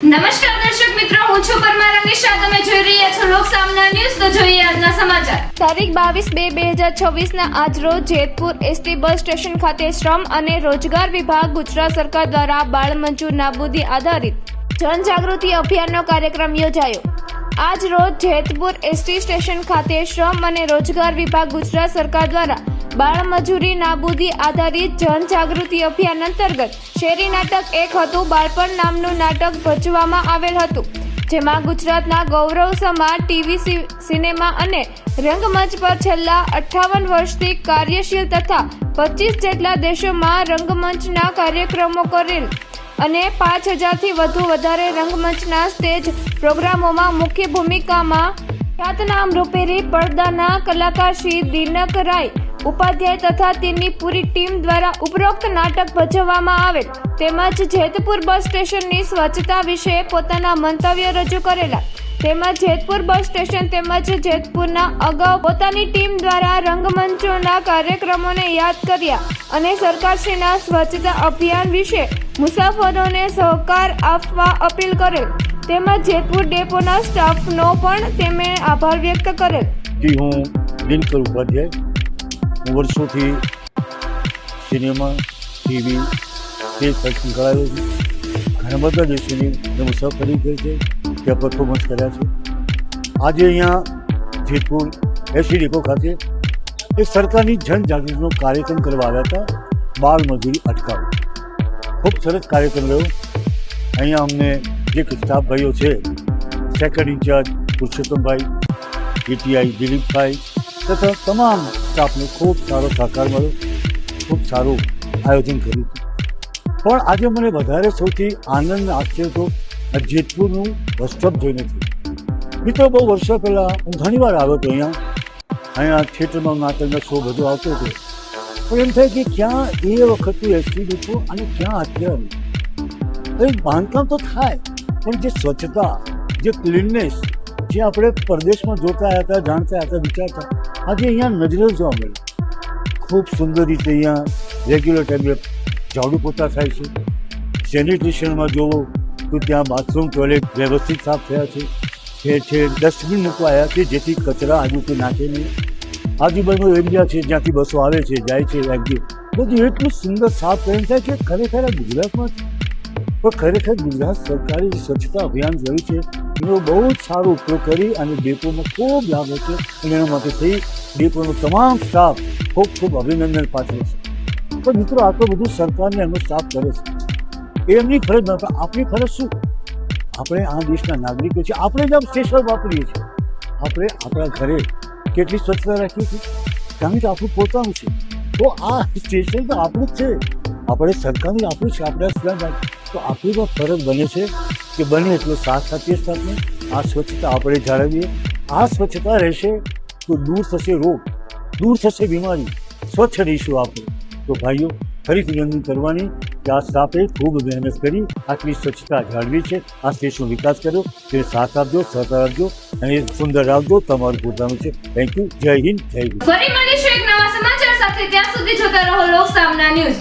નમસ્કાર દર્શક મિત્રો, હું છું પરમાર અમીશા. તમે જોઈ રહ્યા છો લોક સામના ન્યૂઝ. તો જોઈએ આજના સમાચાર. તારીખ 22/2/2026 ના આજ રોજ જેતપુર એસટી બસ સ્ટેશન ખાતે શ્રમ અને રોજગાર વિભાગ ગુજરાત સરકાર દ્વારા બાળ મંજૂર નાબૂદી આધારિત જનજાગૃતિ અભિયાનનો કાર્યક્રમ યોજાયો. આજ રોજ જેતપુર એસટી સ્ટેશન ખાતે શ્રમ અને રોજગાર વિભાગ ગુજરાત સરકાર દ્વારા બાળ મજૂરી નાબૂદી આધારિત જનજાગૃતિ અભિયાન અંતર્ગત શેરી નાટક એક હતું બાળપણ નામનું નાટક ભજવવામાં આવેલ હતું, જેમાં ગુજરાતના ગૌરવ સમા ટીવી, સિનેમા અને રંગમંચ પર છેલ્લા 58 વર્ષથી કાર્યશીલ તથા 25 જેટલા દેશોમાં રંગમંચના કાર્યક્રમો કરેલ અને 5000થી વધારે રંગમંચના સ્ટેજ પ્રોગ્રામોમાં મુખ્ય ભૂમિકામાં ખ્યાતનામ રૂપેરી પડદાના કલાકાર શ્રી દિનક રાય ઉપાધ્યાય તથા તેની પૂરી ટીમ દ્વારા ઉપરોક્ત નાટક ભજવવામાં આવેલ, તેમજ જેતપુર બસ સ્ટેશનની સ્વચ્છતા વિશે પોતાના મંતવ્ય રજૂ કરેલા, તેમજ જેતપુર બસ સ્ટેશન તેમજ જેતપુરના અગાઉ પોતાની ટીમ દ્વારા રંગમંચોના કાર્યક્રમોને યાદ કર્યા અને સરકારશ્રીના સ્વચ્છતા અભિયાન વિશે મુસાફરોને સહકાર આપવા અપીલ કરેલ, તેમજ જેતપુર ડેપોના સ્ટાફનો પણ તેમણે આભાર વ્યક્ત કરેલ. હું દિનકર ઉપાધ્યાય, હું વર્ષોથી સિનેમા, ટીવી, સ્ટેજ સર્જન કરાવ્યો છું. ઘણા બધા દેશોની મેં મુસાફરી કરી છે, ત્યાં પરફોર્મન્સ કર્યા છે. આજે અહીંયા જેતપુર એસટી ડેપો ખાતે એક સરકારની જનજાગૃતિનો કાર્યક્રમ કરવા આવ્યા હતા, બાળ મજૂરી અટકાવો. ખૂબ સરસ કાર્યક્રમ રહ્યો. અહીંયા અમને જે સ્ટાફ ભાઈઓ છે, સેકન્ડ ઇન્ચાર્જ પુરુષોત્તમભાઈ, પીટીઆઈ દિલીપભાઈ તથા તમામ સ્ટાફને ખૂબ સારો સહકાર મળ્યો, ખૂબ સારું આયોજન કર્યું હતું. પણ આજે મને વધારે સૌથી આનંદ આશ્ચર્ય તો જેતપુરનું બસ સ્ટોપ જોઈને થયું. મિત્રો, બહુ વર્ષો પહેલાં હું ઘણીવાર આવ્યો હતો અહીંયા થિયેટરમાં નાટકનો શો બધો આવતો હતો, પણ એમ થાય કે ક્યાં એ વખતનું એસટી ડેપો અને ક્યાં અત્યારે બાંધકામ તો થાય, પણ જે સ્વચ્છતા, જે ક્લીનનેસ, જે આપણે પરદેશમાં જોતા હતા, જાણતા હતા, વિચારતા, આજે અહીંયા નજરે જોવા મળે. ખૂબ સુંદર રીતે અહીંયા રેગ્યુલર ટાઈમે ઝાડુ પોતા થાય છે. સેનિટેશનમાં જોવો તો ત્યાં બાથરૂમ, ટોયલેટ વ્યવસ્થિત સાફ થયા છે. ઠેર ડસ્ટબિન મૂકવાયા છે, જેથી કચરા આજુ નાખે નહીં. આજુબાજુ એરિયા છે જ્યાંથી બસો આવે છે, જાય છે, બધું એટલું સુંદર સાફ કરીને થાય છે. ખરેખર આ ગુજરાતમાં છે, પણ ખરેખર ગુજરાત સરકારે જે સ્વચ્છતા અભિયાન કર્યું છે એનો બહુ જ સારો ઉપયોગ કરી અને ડેપોમાં ખૂબ લાભ છે, અને એના માટે થઈ ડેપોનો તમામ સ્ટાફ ખૂબ અભિનંદન પાઠવે છે. પણ મિત્રો, આટલું બધું સરકારને એમનો સ્ટાફ કરે છે, એમની ફરજ ન, પણ આપણી ફરજ શું? આપણે આ દેશના નાગરિકો છીએ, આપણે જ આમ સ્ટેશન વાપરીએ છીએ. આપણે આપણા ઘરે કેટલી સ્વચ્છતા રાખીએ છીએ, કારણ કે આપણું પોતાનું છે. તો આ સ્ટેશન તો આપણું જ છે, આપણે સરકારનું આપણું છે, આપણે સિવાય. તો આપણી પણ ફરજ બને છે કે બને એટલો સાથ આપીએ સાથે આ સ્વચ્છતા આપણે જાળવીએ. આ સ્વચ્છતા રહેશે તો દૂર થશે રોગ, દૂર થશે બીમારી, સ્વચ્છ રહીશું આપણે. તો ભાઈઓ, ફરીથી વિનંતી કરવાની કે આ સ્ટાફે ખૂબ મહેનત કરી આટલી સ્વચ્છતા જાળવી છે, આ દેશનો વિકાસ કર્યો, તેને સાથ આપજો, સહકાર આપજો અને સુંદર રાખજો. તમારું પોતાનું છે. Thank you. જય હિન્દ, જય હિન્દ. ફરી મળીશું એક નવા સમાચાર સાથે. ત્યાં સુધી જોતા રહો લોક સામના ન્યૂઝ.